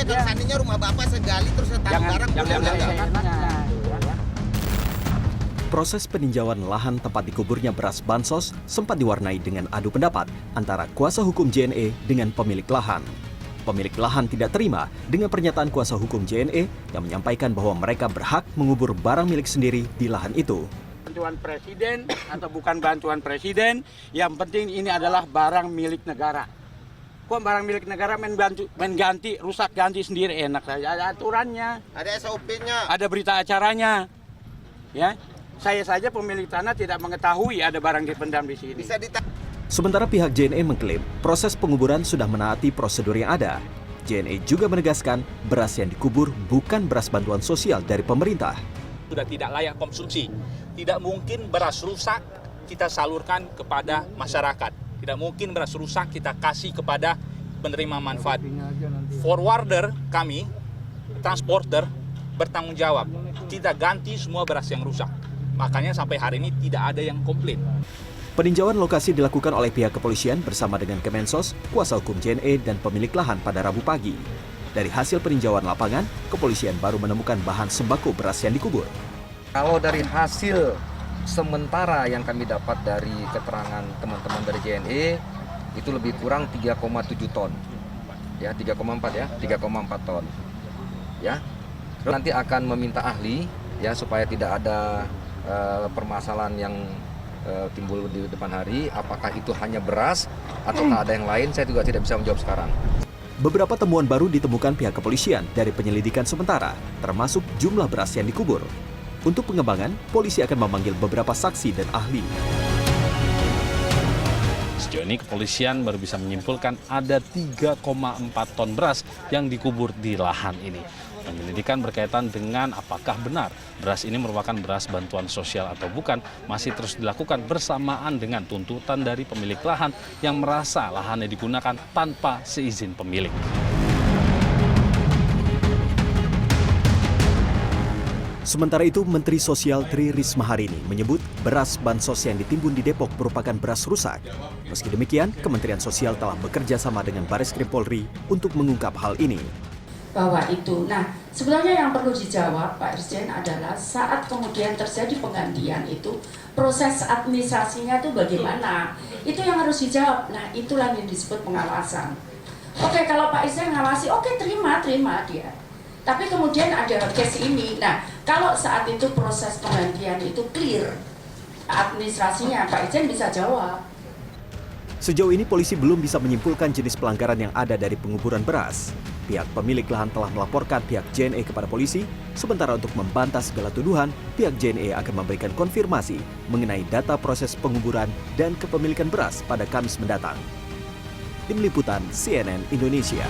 aja kalau seandainya rumah Bapak segali terus saya taruh barang. Proses peninjauan lahan tempat dikuburnya beras bansos sempat diwarnai dengan adu pendapat antara kuasa hukum JNE dengan pemilik lahan. Pemilik lahan tidak terima dengan pernyataan kuasa hukum JNE yang menyampaikan bahwa mereka berhak mengubur barang milik sendiri di lahan itu. Bantuan presiden atau bukan bantuan presiden, yang penting ini adalah barang milik negara. Kok barang milik negara mengganti, rusak ganti sendiri, enak saja. Ada aturannya, Ada SOP-nya. ada berita acaranya. Ya, saya saja pemilik tanah tidak mengetahui ada barang dipendam di sini. Bisa Sementara pihak JNE mengklaim proses penguburan sudah menaati prosedur yang ada. JNE juga menegaskan beras yang dikubur bukan beras bantuan sosial dari pemerintah. Sudah tidak layak konsumsi. Tidak mungkin beras rusak kita salurkan kepada masyarakat. Tidak mungkin beras rusak kita kasih kepada penerima manfaat. Forwarder kami, transporter, bertanggung jawab. Kita ganti semua beras yang rusak. Makanya sampai hari ini tidak ada yang komplain. Peninjauan lokasi dilakukan oleh pihak kepolisian bersama dengan Kemensos, kuasa hukum JNE, dan pemilik lahan pada Rabu pagi. Dari hasil peninjauan lapangan, kepolisian baru menemukan bahan sembako beras yang dikubur. Kalau dari hasil sementara yang kami dapat dari keterangan teman-teman dari JNE, itu lebih kurang 3,7 ton. Ya, 3,4 ya, 3,4 ton. Ya. Nanti akan meminta ahli ya supaya tidak ada permasalahan yang timbul di depan hari, apakah itu hanya beras ataukah ada yang lain, saya juga tidak bisa menjawab sekarang. Beberapa temuan baru ditemukan pihak kepolisian dari penyelidikan sementara, termasuk jumlah beras yang dikubur. Untuk pengembangan, polisi akan memanggil beberapa saksi dan ahli. Sejauh ini kepolisian baru bisa menyimpulkan ada 3,4 ton beras yang dikubur di lahan ini. Penyelidikan berkaitan dengan apakah benar beras ini merupakan beras bantuan sosial atau bukan masih terus dilakukan bersamaan dengan tuntutan dari pemilik lahan yang merasa lahannya digunakan tanpa seizin pemilik. Sementara itu, Menteri Sosial Tri Risma hari ini menyebut beras bansos yang ditimbun di Depok merupakan beras rusak. Meski demikian, Kementerian Sosial telah bekerja sama dengan Bareskrim Polri untuk mengungkap hal ini. Bahwa itu, nah sebenarnya yang perlu dijawab Pak Irjen adalah saat kemudian terjadi penggantian itu proses administrasinya itu bagaimana, itu yang harus dijawab. Nah itulah yang disebut pengawasan. Oke, kalau Pak Irjen ngawasi, oke, terima dia. Tapi kemudian ada case ini. Nah kalau saat itu proses penggantian itu clear administrasinya, Pak Irjen bisa jawab. Sejauh ini polisi belum bisa menyimpulkan jenis pelanggaran yang ada dari penguburan beras. Pihak pemilik lahan telah melaporkan pihak JNE kepada polisi, sementara untuk membantah segala tuduhan, pihak JNE akan memberikan konfirmasi mengenai data proses penguburan dan kepemilikan beras pada Kamis mendatang. Tim Liputan CNN Indonesia.